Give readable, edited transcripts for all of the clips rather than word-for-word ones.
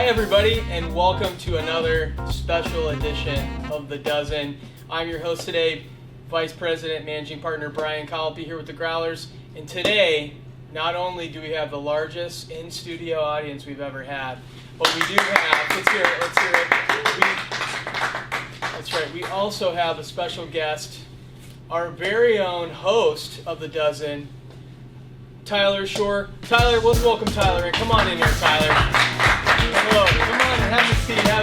Hi everybody, and welcome to another special edition of The Dozen. I'm your host today, Vice President, Managing Partner Brian Colby here with the Growlers. And today, not only do we have the largest in-studio audience we've ever had, but we do have, let's hear it. That's right, we also have a special guest, our very own host of The Dozen, Tyler Shore. Tyler, let's welcome Tyler in. Come on in here, Tyler. Hello. Come on, have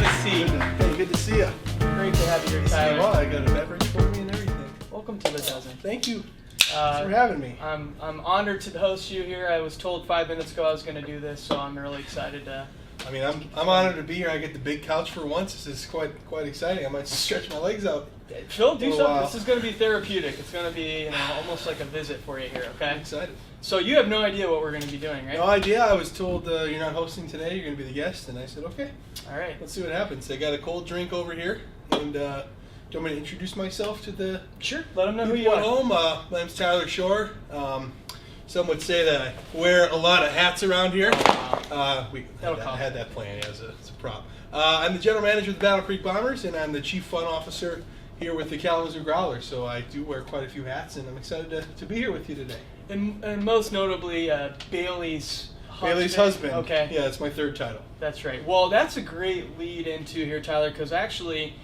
a seat. Hey, good to see you. Great to have you here, Tyler. Well, I got a beverage for me and everything. Welcome to The Dozen. Thank you. Thanks for having me. I'm honored to host you here. I was told 5 minutes ago I was going to do this, so I'm really excited to. I mean, I'm honored to be here. I get the big couch for once. This is quite exciting. I might stretch my legs out. Phil, do something. This is going to be therapeutic. It's going to be almost like a visit for you here, okay? I'm excited. So you have no idea what we're going to be doing, right? No idea. I was told you're not hosting today. You're going to be the guest. And I said, okay. All right. Let's see what happens. I got a cold drink over here. And do you want me to introduce myself to the Sure. Let them know who you people are. at home? My name's Tyler Shore. Some would say that I wear a lot of hats around here. We had that planned as a prop. I'm the general manager of the Battle Creek Bombers, and I'm the chief fun officer here with the Kalamazoo Growlers. So I do wear quite a few hats, and I'm excited to be here with you today. And most notably, Bailey's husband. Bailey's husband. Okay. Yeah, it's my third title. That's right. Well, that's a great lead into here, Tyler, because actually,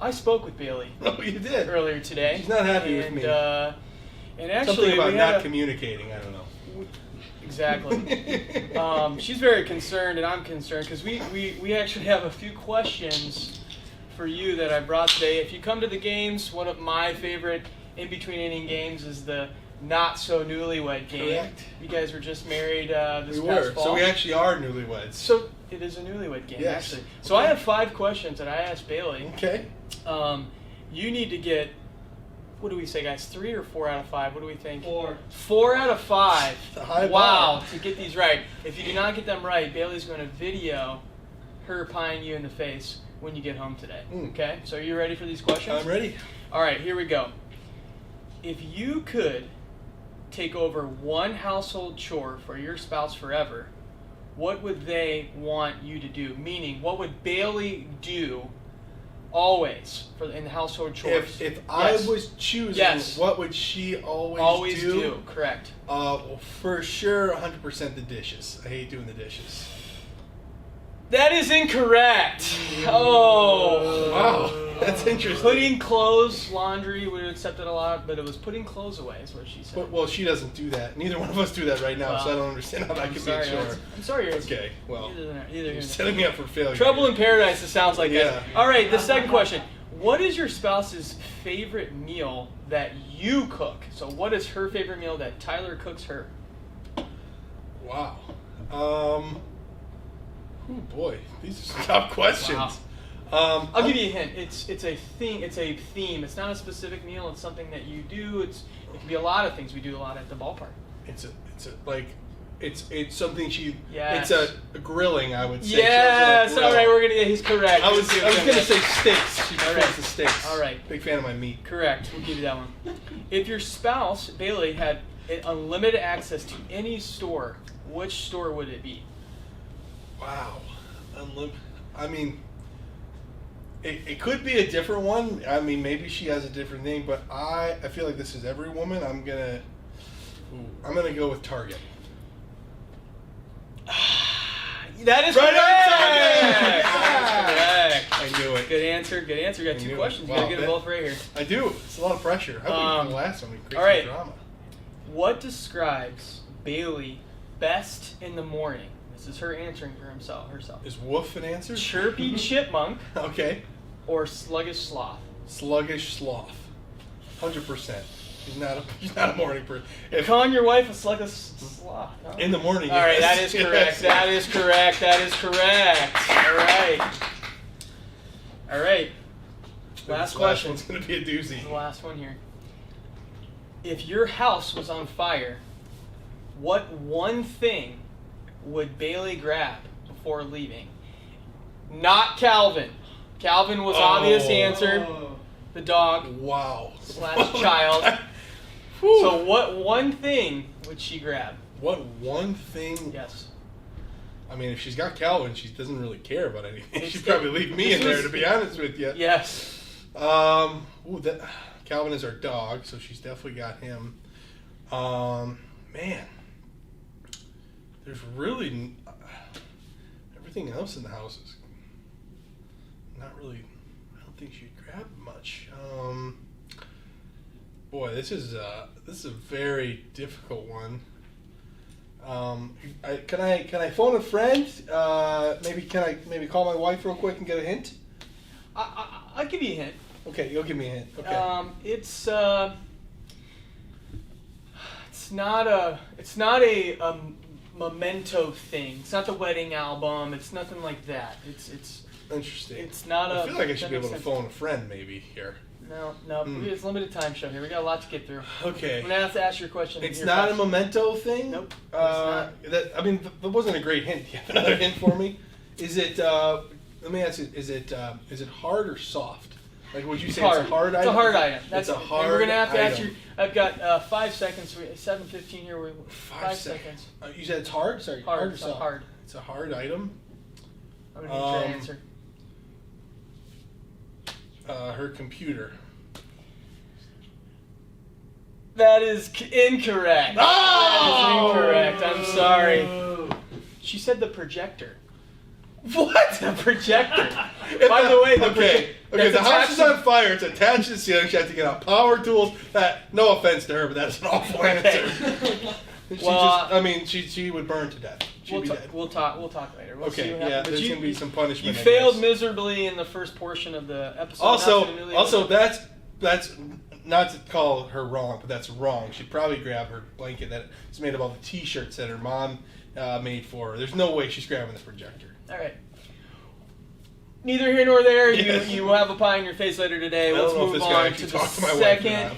I spoke with Bailey. Oh, you did? Earlier today. She's not happy with me. And actually, something about not communicating. I don't know. Exactly. She's very concerned, and I'm concerned because we actually have a few questions for you that I brought today. If you come to the games, one of my favorite in-between inning games is the not so newlywed game. Correct. You guys were just married this We past were. fall. So we actually are newlyweds. So it is a newlywed game, Yes. actually. So I have 5 questions that I asked Bailey. Okay. You need to get, what do we say, guys? 3 or 4 out of 5? What do we think? 4. 4 out of 5. The high Wow, bar. to get these right. If you do not get them right, Bailey's going to video her pieing you in the face when you get home today. Okay? So are you ready for these questions? I'm ready. All right, here we go. If you could take over one household chore for your spouse forever, what would they want you to do? Meaning, what would Bailey do always in the household chores? If Yes. I was choosing, Yes. what would she always do? Correct. Well, for sure, 100% the dishes. I hate doing the dishes. That is incorrect. Oh. Wow, that's interesting. Putting clothes, laundry, we would accept it a lot, but it was putting clothes away is what she said. But, well, she doesn't do that. Neither one of us do that right now, so I don't understand how that could be a chore. I'm sorry. Okay, well, Either you're setting me up for failure. Trouble in paradise, it sounds like Yeah. that. All right, the second question. What is your spouse's favorite meal that you cook? So what is her favorite meal that Tyler cooks her? Wow. Oh boy, these are some tough questions. Wow. I'll give you a hint. It's a thing. It's a theme. It's not a specific meal. It's something that you do. It can be a lot of things. We do a lot at the ballpark. It's something she. Yes. It's a grilling, I would say. Yes. She All right. We're gonna. He's correct. I was gonna say steaks. She All prefers right. the steaks. All right. Big fan of my meat. Correct. We'll give you that one. If your spouse Bailey had unlimited access to any store, which store would it be? Wow. I mean, it could be a different one. I mean, maybe she has a different thing, but I feel like this is every woman. I'm gonna go with Target. That is Right correct. on Correct. I knew it. Good answer. Good answer. You got 2 questions. You Wow, gotta get them both right here. I do. It's a lot of pressure. I wouldn't the last one. We create all right. some drama. What describes Bailey best in the morning? This is her answering for herself. Is woof an answer? Chirpy chipmunk Okay. or sluggish sloth? Sluggish sloth. 100%. She's not a morning person. Calling your wife a sluggish sloth. Huh? In the morning. All right, yes. that is correct. That is correct. That is correct. All right. All right. Last question. Last one's going to be a doozy. The last one here. If your house was on fire, what one thing would Bailey grab before leaving? Not Calvin. Calvin was obvious answer. The dog Wow. / child. So what one thing would she grab? What one thing? Yes. I mean, if she's got Calvin, she doesn't really care about anything. She'd probably leave me in there, to be honest with you. Yes. Calvin is our dog, so she's definitely got him. Man, there's really everything else in the house is not really. I don't think she'd grab much. Boy, this is a very difficult one. Can I phone a friend? Can I call my wife real quick and get a hint? I'll give you a hint. Okay, you'll give me a hint. Okay. It's not a memento thing. It's not the wedding album. It's nothing like that. It's interesting. It's not I feel like I should be able to phone a friend maybe here. No. It's a limited time show here. We got a lot to get through. Okay. I'm gonna have to ask your question. It's not a memento thing. Nope. It's not. That wasn't a great hint. Do you have another hint for me? Is it? Let me ask you. Is it hard or soft? Like, would you say it's a hard item? It's a hard item. It's a hard item. We're gonna have to ask you. I've got 5 seconds. 7:15 here. 5 seconds. You said it's hard. Sorry. Hard or soft? Hard. It's a hard item. I'm gonna need your answer. Her computer. That is incorrect. Oh! That is incorrect. I'm sorry. She said the projector. What? The projector. By the way, okay, the house is on fire. It's attached to the ceiling. She has to get out power tools. No offense to her, but that's an awful answer. She would burn to death. She'd be dead. We'll talk later. We'll see what yeah, there's gonna be some punishment. You failed miserably in the first portion of the episode. Also, that's not to call her wrong, but that's wrong. She'd probably grab her blanket that is made of all the T-shirts that her mom made for her. There's no way she's grabbing the projector. All right. Neither here nor there. Yes. You will have a pie in your face later today. Let's move on to the second.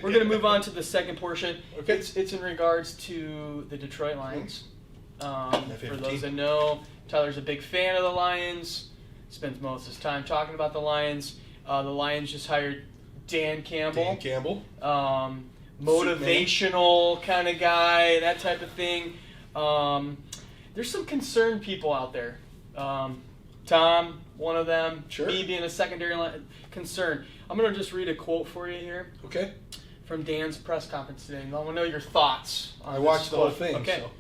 We're going to move on to the second portion. Okay. It's in regards to the Detroit Lions. For those that know, Tyler's a big fan of the Lions. Spends most of his time talking about the Lions. The Lions just hired Dan Campbell. Motivational kind of guy, that type of thing. There's some concerned people out there. Tom, one of them. Sure. Me being a secondary line concern. I'm going to just read a quote for you here. Okay. From Dan's press conference today. I want to know your thoughts on I watched the whole thing. Okay. So.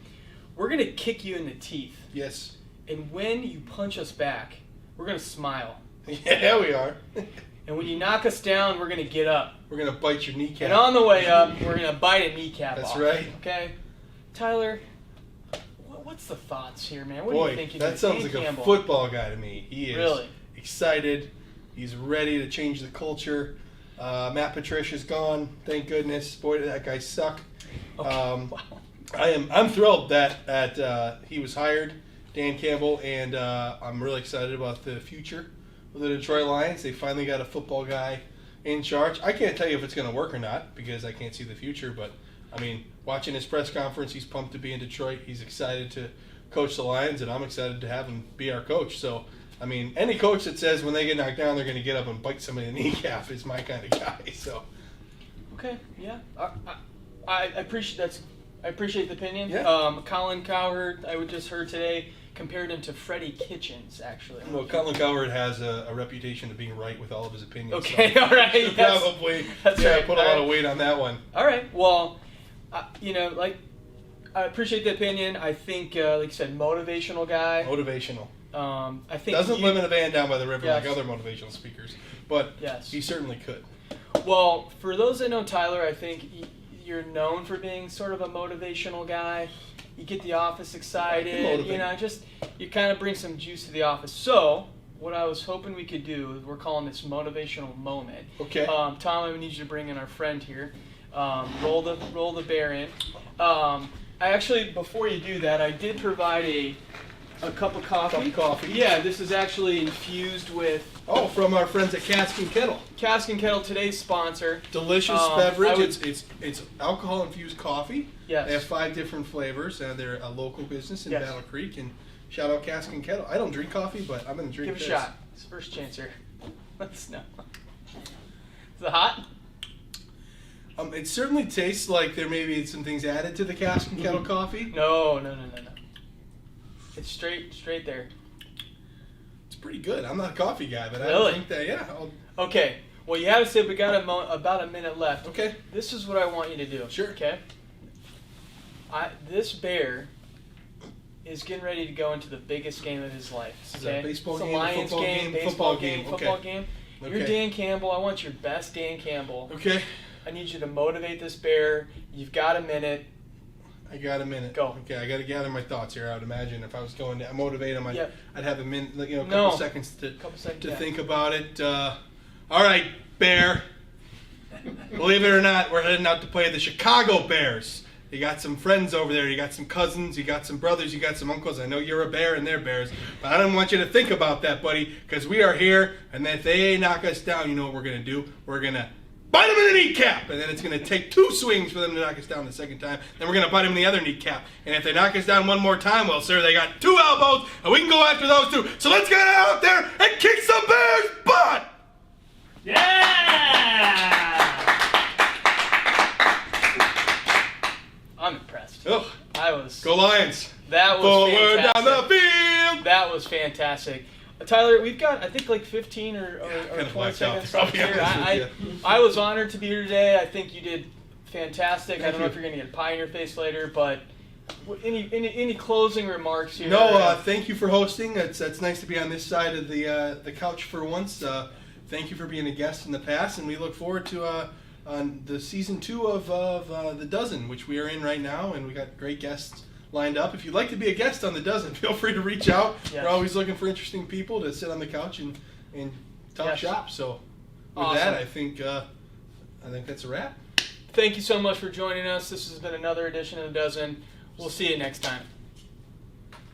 We're going to kick you in the teeth. Yes. And when you punch us back, we're going to smile. Yeah, we are. And when you knock us down, we're going to get up. We're going to bite your kneecap. And on the way up, we're going to bite a kneecap That's off. right. Okay? Tyler, what's the thoughts here, man? What Boy, do you think you that sounds like Campbell? A football guy to me. He is really excited. He's ready to change the culture. Matt Patricia's gone. Thank goodness. Boy, did that guy suck. Okay. Wow. I'm thrilled that he was hired, Dan Campbell, and I'm really excited about the future of the Detroit Lions. They finally got a football guy in charge. I can't tell you if it's going to work or not because I can't see the future, but I mean, watching his press conference, he's pumped to be in Detroit. He's excited to coach the Lions, and I'm excited to have him be our coach. So, I mean, any coach that says when they get knocked down, they're going to get up and bite somebody in the kneecap is my kind of guy. So, okay, yeah, I appreciate that. I appreciate the opinion. Yeah. Colin Cowherd, I just heard today, compared him to Freddie Kitchens, actually. Well, Colin Cowherd has a reputation of being right with all of his opinions. Okay, so all right. Yes. Probably That's right. Put a lot of weight on that one. All right. Well, I appreciate the opinion. I think, like you said, motivational guy. Motivational. I think doesn't live in a van down by the river yes. like other motivational speakers, but yes. he certainly could. Well, for those that know Tyler, I think you're known for being sort of a motivational guy. You get the office excited, you kind of bring some juice to the office. So, what I was hoping we could do, we're calling this motivational moment. Okay. Tom, I need you to bring in our friend here. Roll the bear in. I actually, before you do that, I did provide a cup of coffee. Cup of coffee. Yeah, this is actually infused with. Oh, from our friends at Cask and Kettle. Cask and Kettle, today's sponsor. Delicious beverage. It's alcohol infused coffee. Yes. They have 5 different flavors. They're a local business in yes. Battle Creek. And shout out Cask and Kettle. I don't drink coffee, but I'm going to drink this. Give it a shot. It's the first chance here. Let us know. Is it hot? It certainly tastes like there may be some things added to the Cask and Kettle coffee. No. It's straight there. It's pretty good. I'm not a coffee guy, but Really? I think that, yeah. Okay. Well, you have to say we got about a minute left. Okay. This is what I want you to do. Sure. Okay. This bear is getting ready to go into the biggest game of his life. Is that a baseball it's a game, Lions football game, game, baseball game, football okay. game. Okay. You're Dan Campbell. I want your best Dan Campbell. Okay. I need you to motivate this bear. You've got a minute. I got a minute. Go. Okay, I got to gather my thoughts here. I would imagine if I was going to motivate him, I'd have a minute, a couple seconds to think about it. All right, Bear. Believe it or not, we're heading out to play the Chicago Bears. You got some friends over there. You got some cousins. You got some brothers. You got some uncles. I know you're a bear and they're bears, but I don't want you to think about that, buddy, because we are here, and if they knock us down, you know what we're going to do? We're going to bite them in the kneecap, and then it's going to take 2 swings for them to knock us down the second time. Then we're going to bite them in the other kneecap. And if they knock us down one more time, well, sir, they got 2 elbows, and we can go after those 2. So let's get out there and kick some Bears' butt! Yeah! I'm impressed. Oh, I was. go Lions! That was Forward fantastic. down the field! That was fantastic. Tyler, we've got, I think, like 15 or 20 seconds left here. I was honored to be here today. I think you did fantastic. I don't know if you're going to get pie in your face later, but any closing remarks here? No, thank you for hosting. It's nice to be on this side of the couch for once. Thank you for being a guest in the past, and we look forward to on the season 2 of The Dozen, which we are in right now, and we got great guests lined up. If you'd like to be a guest on The Dozen, feel free to reach out. Yes. We're always looking for interesting people to sit on the couch and talk shop. So with that, I think that's a wrap. Thank you so much for joining us. This has been another edition of The Dozen. We'll see you next time.